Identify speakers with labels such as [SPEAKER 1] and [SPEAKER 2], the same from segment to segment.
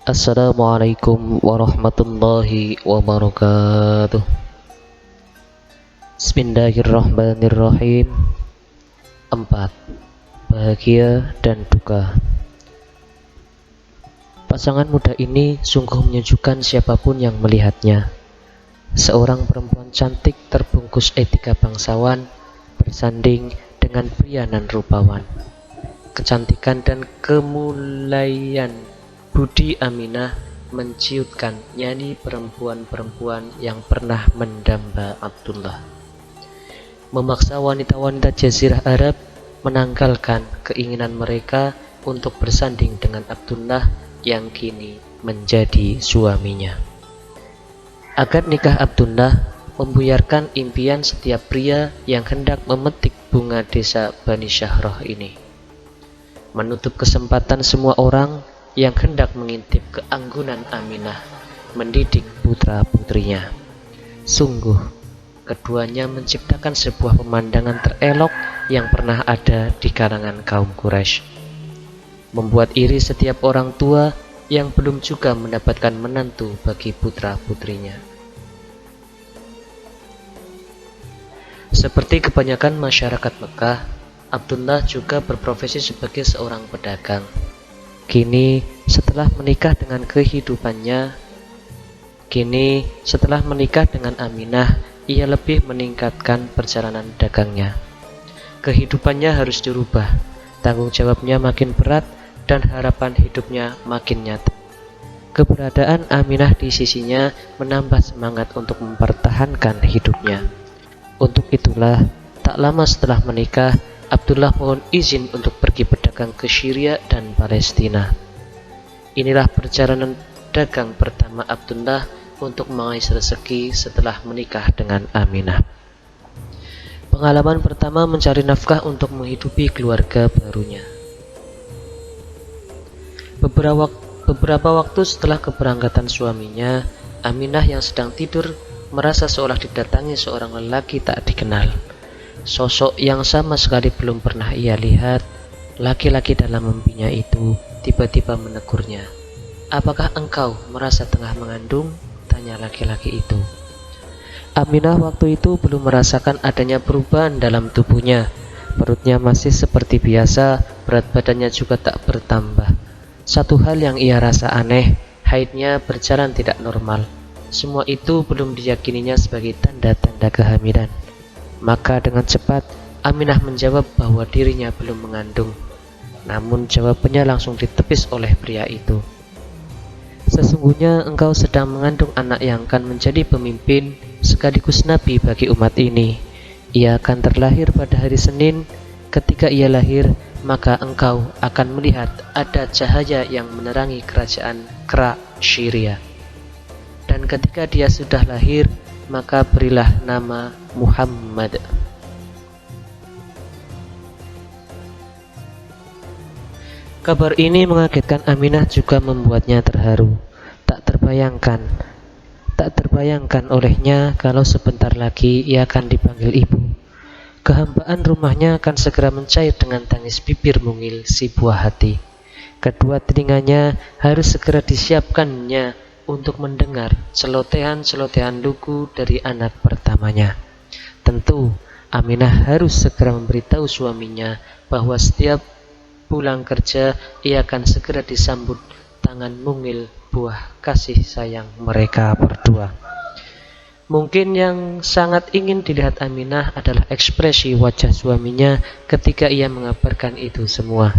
[SPEAKER 1] Assalamualaikum warahmatullahi wabarakatuh. Bismillahirrahmanirrahim. 4. Bahagia dan duka. Pasangan muda ini sungguh menyejukkan siapapun yang melihatnya. Seorang perempuan cantik terbungkus etika bangsawan bersanding dengan pria nan rupawan. Kecantikan dan kemulaian budi Aminah menciutkan nyanyi perempuan-perempuan yang pernah mendamba Abdullah. Memaksa wanita-wanita Jazirah Arab menanggalkan keinginan mereka untuk bersanding dengan Abdullah yang kini menjadi suaminya. Akad nikah Abdullah membuyarkan impian setiap pria yang hendak memetik bunga desa Bani Syahroh ini. Menutup kesempatan semua orang yang hendak mengintip keanggunan Aminah mendidik putra-putrinya. Sungguh, keduanya menciptakan sebuah pemandangan terelok yang pernah ada di kalangan kaum Quraisy, membuat iri setiap orang tua yang belum juga mendapatkan menantu bagi putra-putrinya. Seperti kebanyakan masyarakat Mekah, Abdullah juga berprofesi sebagai seorang pedagang. Kini setelah menikah dengan Aminah, ia lebih meningkatkan perjalanan dagangnya. Kehidupannya harus dirubah, tanggung jawabnya makin berat dan harapan hidupnya makin nyata. Keberadaan Aminah di sisinya menambah semangat untuk mempertahankan hidupnya. Untuk itulah, tak lama setelah menikah, Abdullah mohon izin untuk pergi berdagang ke Syria dan Palestina. Inilah perjalanan dagang pertama Abdullah untuk mengais rezeki setelah menikah dengan Aminah. Pengalaman pertama mencari nafkah untuk menghidupi keluarga barunya. Beberapa waktu setelah keberangkatan suaminya, Aminah yang sedang tidur merasa seolah didatangi seorang lelaki tak dikenal. Sosok yang sama sekali belum pernah ia lihat. Laki-laki dalam mimpinya itu tiba-tiba menegurnya. "Apakah engkau merasa tengah mengandung?" tanya laki-laki itu. Aminah waktu itu belum merasakan adanya perubahan dalam tubuhnya. Perutnya masih seperti biasa, berat badannya juga tak bertambah. Satu hal yang ia rasa aneh, haidnya berjalan tidak normal. Semua itu belum diyakininya sebagai tanda-tanda kehamilan. Maka dengan cepat Aminah menjawab bahwa dirinya belum mengandung. Namun jawabannya langsung ditepis oleh pria itu. "Sesungguhnya engkau sedang mengandung anak yang akan menjadi pemimpin sekaligus nabi bagi umat ini. Ia akan terlahir pada hari Senin. Ketika ia lahir, maka engkau akan melihat ada cahaya yang menerangi kerajaan Kra Syria. Dan ketika dia sudah lahir, maka berilah nama Muhammad." Kabar ini mengagetkan Aminah juga membuatnya terharu. Tak terbayangkan olehnya kalau sebentar lagi ia akan dipanggil ibu. Kehambaan rumahnya akan segera mencair dengan tangis bibir mungil si buah hati. Kedua telinganya harus segera disiapkannya untuk mendengar celotehan-celotehan lugu dari anak pertamanya. Tentu, Aminah harus segera memberitahu suaminya bahwa setiap pulang kerja ia akan segera disambut tangan mungil buah kasih sayang mereka berdua. Mungkin yang sangat ingin dilihat Aminah adalah ekspresi wajah suaminya ketika ia mengabarkan itu semua.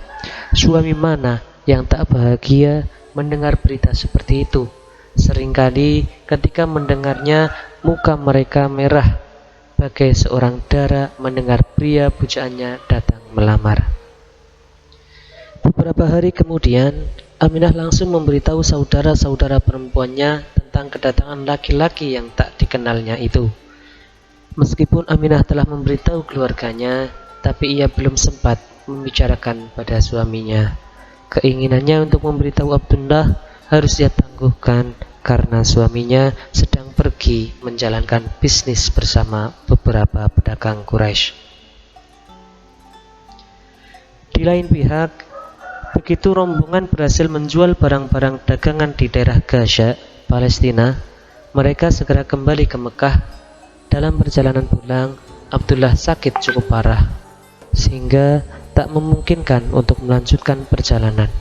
[SPEAKER 1] Suami mana yang tak bahagia mendengar berita seperti itu? Seringkali ketika mendengarnya, muka mereka merah bagai seorang dara mendengar pria pujaannya datang melamar. Beberapa hari kemudian, Aminah langsung memberitahu saudara-saudara perempuannya tentang kedatangan laki-laki yang tak dikenalnya itu. Meskipun Aminah telah memberitahu keluarganya, tapi ia belum sempat membicarakan pada suaminya. Keinginannya untuk memberitahu Abdullah harus ia tangguhkan karena suaminya sedang pergi menjalankan bisnis bersama beberapa pedagang Quraisy. Di lain pihak, Begitu rombongan berhasil menjual barang-barang dagangan di daerah Gaza, Palestina, mereka segera kembali ke Mekah. Dalam perjalanan pulang, Abdullah sakit cukup parah, sehingga tak memungkinkan untuk melanjutkan perjalanan.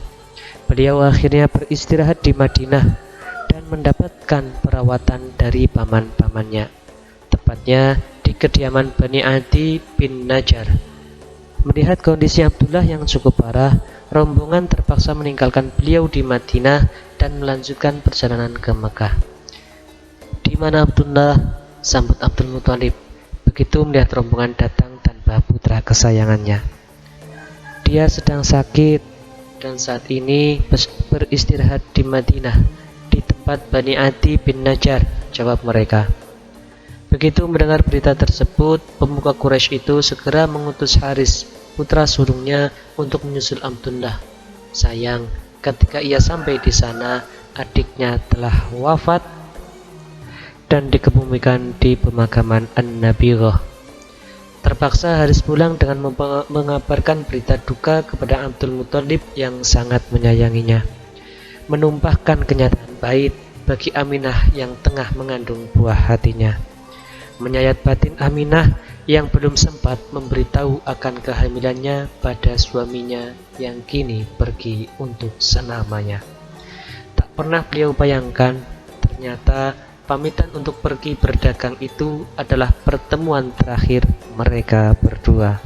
[SPEAKER 1] Beliau akhirnya beristirahat di Madinah dan mendapatkan perawatan dari paman-pamannya, tepatnya di kediaman Bani Adi bin Najjar. Melihat kondisi Abdullah yang cukup parah, rombongan terpaksa meninggalkan beliau di Madinah dan melanjutkan perjalanan ke Mekah. "Di mana Abdullah?" sambut Abdul Muthalib begitu melihat rombongan datang tanpa putra kesayangannya. "Dia sedang sakit dan saat ini beristirahat di Madinah, di tempat Bani Adi bin Najjar," jawab mereka. Begitu mendengar berita tersebut, pemuka Quraisy itu segera mengutus Haris, putra sulungnya, untuk menyusul Abdullah. Sayang, ketika ia sampai di sana, adiknya telah wafat dan dikebumikan di pemakaman An-Nabirah. Terpaksa Haris pulang dengan mengabarkan berita duka kepada Abdul Muthalib yang sangat menyayanginya, menumpahkan kenyataan pahit bagi Aminah yang tengah mengandung buah hatinya. Menyayat batin Aminah yang belum sempat memberitahu akan kehamilannya pada suaminya yang kini pergi untuk selamanya. Tak pernah beliau bayangkan, ternyata pamitan untuk pergi berdagang itu adalah pertemuan terakhir mereka berdua.